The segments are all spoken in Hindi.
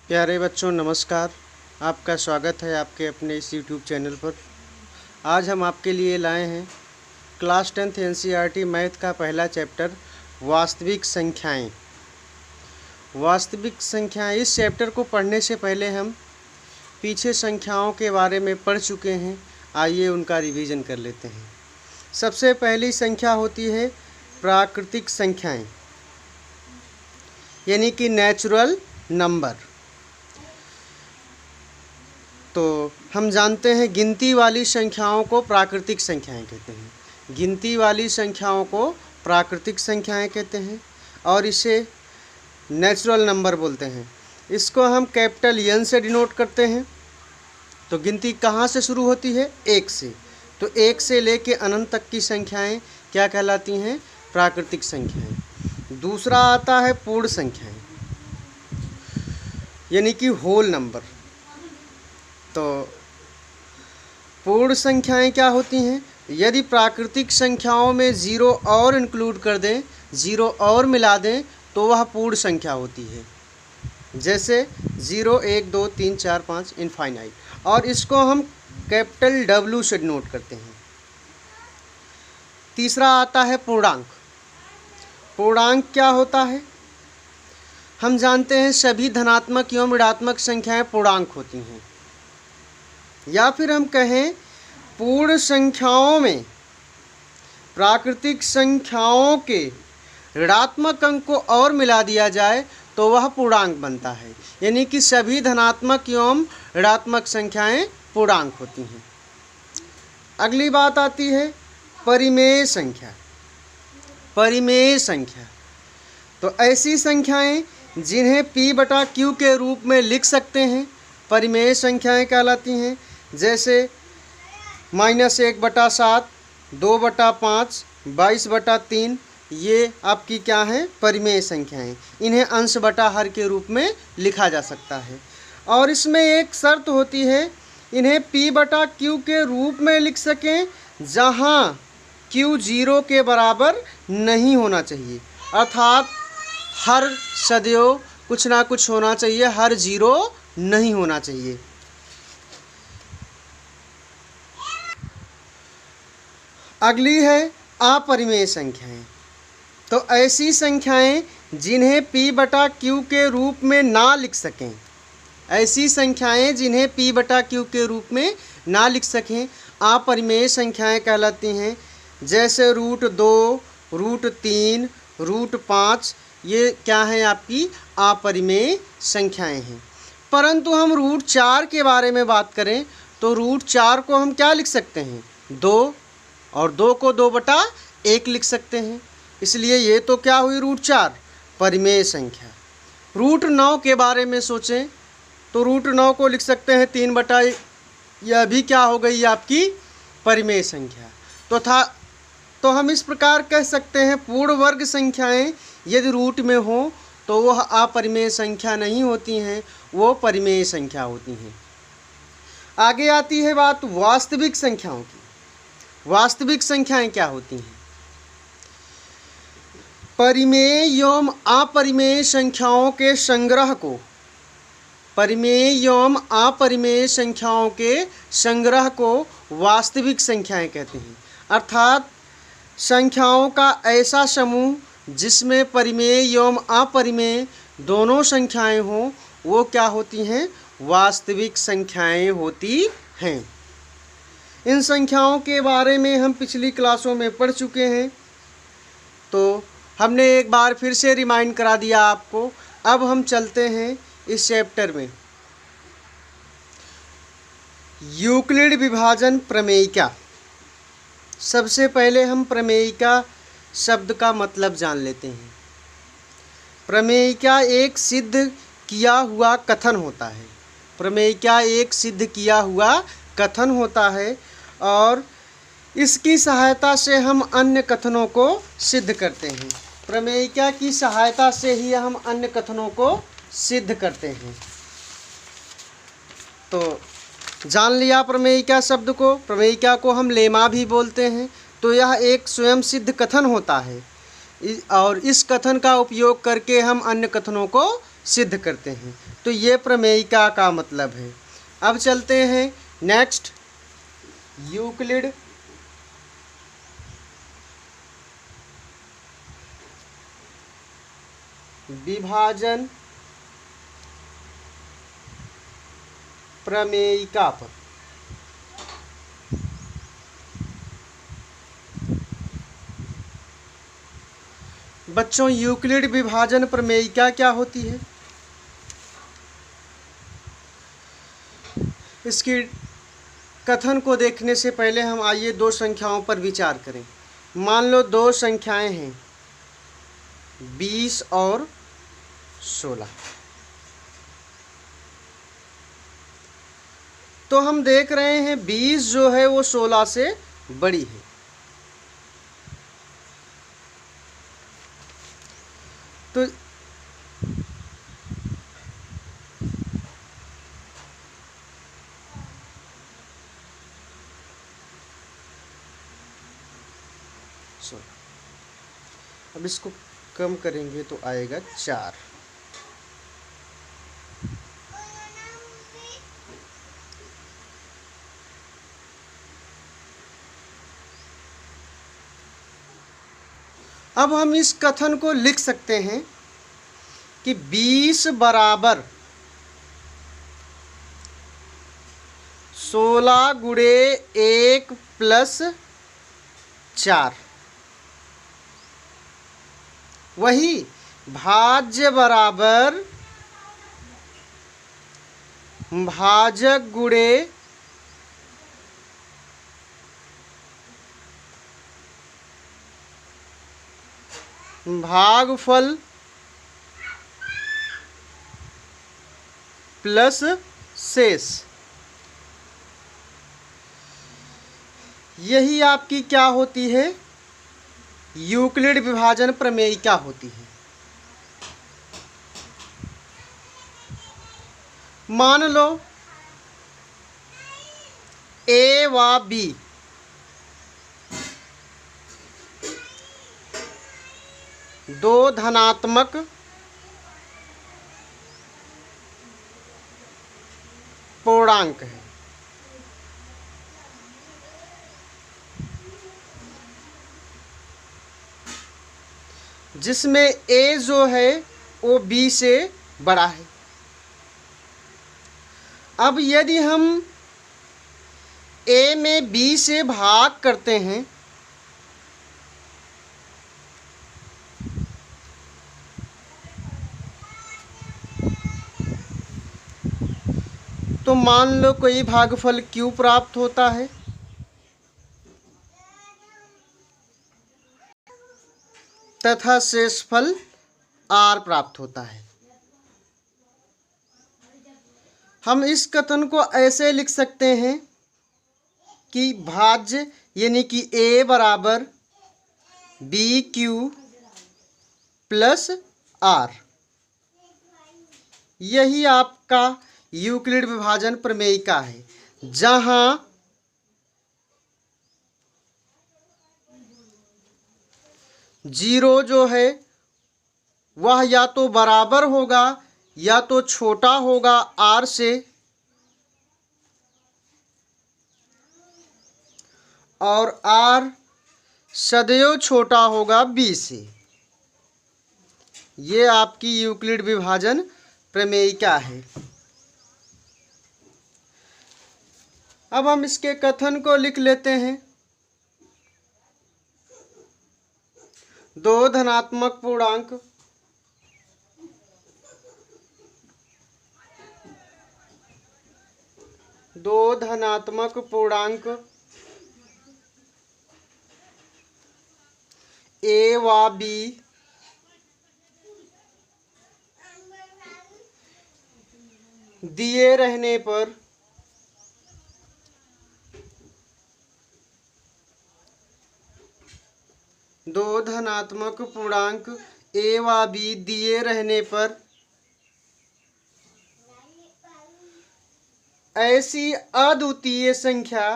प्यारे बच्चों नमस्कार। आपका स्वागत है आपके अपने इस YouTube चैनल पर। आज हम आपके लिए लाए हैं क्लास 10th NCERT मैथ का पहला चैप्टर वास्तविक संख्याएं। वास्तविक संख्याएं इस चैप्टर को पढ़ने से पहले हम पीछे संख्याओं के बारे में पढ़ चुके हैं। आइए उनका रिवीजन कर लेते हैं। सबसे पहली संख्या होती है प्राकृतिक संख्याएं, यानी कि नेचुरल नंबर। तो हम जानते हैं गिनती वाली संख्याओं को प्राकृतिक संख्याएं कहते हैं। गिनती वाली संख्याओं को प्राकृतिक संख्याएं कहते हैं और इसे नेचुरल नंबर बोलते हैं। इसको हम कैपिटल N से डिनोट करते हैं। तो गिनती कहाँ से शुरू होती है? 1 से। तो 1 से लेके अनंत तक की संख्याएं क्या कहलाती हैं? प्राकृतिक संख्याएं। दूसरा आता है पूर्ण संख्याएं, यानी कि होल नंबर। तो पूर्ण संख्याएं क्या होती हैं? यदि प्राकृतिक संख्याओं में ज़ीरो और इंक्लूड कर दें, ज़ीरो और मिला दें, तो वह पूर्ण संख्या होती है। जैसे 0, 1, 2, 3, 4, 5 इनफाइनाइट। और इसको हम कैपिटल W से डिनोट करते हैं। तीसरा आता है पूर्णांक। पूर्णांक क्या होता है? हम जानते हैं सभी धनात्मक एवं ऋणात्मक संख्याएं पूर्णांक होती हैं। या फिर हम कहें पूर्ण संख्याओं में प्राकृतिक संख्याओं के ऋणात्मक अंक को और मिला दिया जाए तो वह पूर्णांक बनता है। यानी कि सभी धनात्मक एवं ऋणात्मक संख्याएं पूर्णांक होती हैं। अगली बात आती है परिमेय संख्या। परिमेय संख्या तो ऐसी संख्याएं जिन्हें P/Q के रूप में लिख सकते हैं, परिमेय संख्याएं कहलाती हैं। जैसे -1/7, 2/5, 22/3, ये आपकी क्या हैं? परिमेय संख्याएं। इन्हें अंश बटा हर के रूप में लिखा जा सकता है। और इसमें एक शर्त होती है, इन्हें P/Q के रूप में लिख सकें जहां Q 0 के बराबर नहीं होना चाहिए। अर्थात हर सदैव कुछ ना कुछ होना चाहिए, हर 0 नहीं होना चाहिए। अगली है अपरिमेय संख्याएं। तो ऐसी संख्याएं जिन्हें P/Q के रूप में ना लिख सकें, ऐसी संख्याएं जिन्हें P/Q के रूप में ना लिख सकें अपरिमेय संख्याएं कहलाती हैं। जैसे √2, √3, √5, ये क्या हैं? आपकी अपरिमेय संख्याएं हैं। परंतु हम √4 के बारे में बात करें तो √4 को हम क्या लिख सकते हैं? 2, और 2 को 2/1 लिख सकते हैं। इसलिए ये तो क्या हुई? √4 परिमेय संख्या। √9 के बारे में सोचें तो √9 को लिख सकते हैं 3/, यह भी क्या हो गई? आपकी परिमेय संख्या। तो हम इस प्रकार कह सकते हैं पूर्ण वर्ग संख्याएं यदि रूट में हो तो वह अपरिमेय संख्या नहीं होती हैं, वो परिमेय संख्या होती हैं। आगे आती है बात वास्तविक संख्याओं की। वास्तविक संख्याएं क्या होती हैं? परिमेय एवं अपरिमेय संख्याओं के संग्रह को, परिमेय एवं अपरिमेय संख्याओं के संग्रह को वास्तविक संख्याएं कहते हैं। अर्थात संख्याओं का ऐसा समूह जिसमें परिमेय एवं अपरिमेय दोनों संख्याएं हों, वो क्या होती हैं? वास्तविक संख्याएं होती हैं। इन संख्याओं के बारे में हम पिछली क्लासों में पढ़ चुके हैं, तो हमने एक बार फिर से रिमाइंड करा दिया आपको। अब हम चलते हैं इस चैप्टर में। यूक्लिड विभाजन प्रमेयिका। सबसे पहले हम प्रमेयिका शब्द का मतलब जान लेते हैं। प्रमेयिका एक सिद्ध किया हुआ कथन होता है। प्रमेयिका एक सिद्ध किया हुआ कथन होता है और इसकी सहायता से हम अन्य कथनों को सिद्ध करते हैं। प्रमेयिका की सहायता से ही हम अन्य कथनों को सिद्ध करते हैं। तो जान लिया प्रमेयिका शब्द को। प्रमेयिका को हम लेमा भी बोलते हैं। तो यह एक स्वयं सिद्ध कथन होता है और इस कथन का उपयोग करके हम अन्य कथनों को सिद्ध करते हैं। तो ये प्रमेयिका का मतलब है। अब चलते हैं नेक्स्ट, यूक्लिड विभाजन प्रमेयिका पर। बच्चों, यूक्लिड विभाजन प्रमेयिका क्या होती है? इसकी कथन को देखने से पहले हम आइए दो संख्याओं पर विचार करें। मान लो दो संख्याएं हैं 20 और 16। तो हम देख रहे हैं 20 जो है वो 16 से बड़ी है। तो अब इसको कम करेंगे तो आएगा 4। अब हम इस कथन को लिख सकते हैं कि 20 बराबर 16 गुणे 1 प्लस 4। वही भाज्य बराबर भाजक गुणे भागफल प्लस शेष। यही आपकी क्या होती है? यूक्लिड विभाजन प्रमेयिका होती है। मान लो ए व बी दो धनात्मक पूर्णांक है। जिसमें ए जो है वो बी से बड़ा है। अब यदि हम ए में बी से भाग करते हैं तो मान लो कोई भागफल Q प्राप्त होता है तथा शेषफल R प्राप्त होता है। हम इस कथन को ऐसे लिख सकते हैं कि भाज्य यानी कि A बराबर BQ प्लस R। यही आपका यूक्लिड विभाजन प्रमेयिका है, जहां जीरो जो है वह या तो बराबर होगा या तो छोटा होगा R से, और R सदैव छोटा होगा B से। ये आपकी यूक्लिड विभाजन प्रमेयिका है। अब हम इसके कथन को लिख लेते हैं। दो धनात्मक पूर्णांक ए व बी दिए रहने पर दो धनात्मक पूर्णांक ए व बी दिए रहने पर ऐसी अद्वितीय संख्या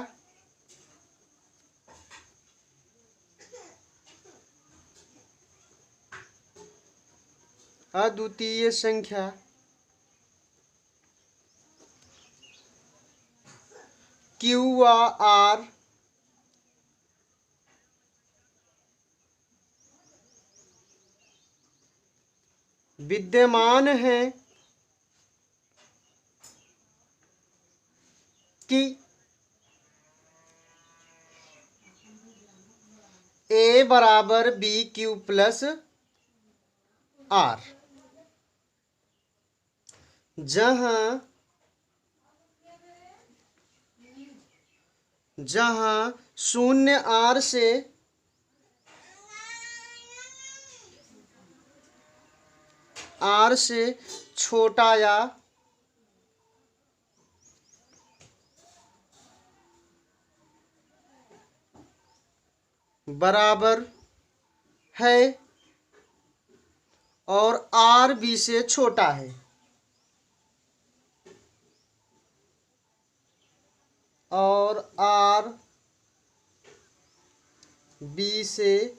अद्वितीय संख्या Q व R विद्यमान है कि A बराबर BQ प्लस R, जहां शून्य R से छोटा या बराबर है और R B से छोटा है, और R B से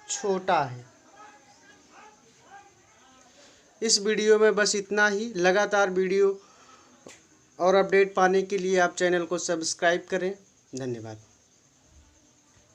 छोटा है। इस वीडियो में बस इतना ही। लगातार वीडियो और अपडेट पाने के लिए आप चैनल को सब्सक्राइब करें। धन्यवाद।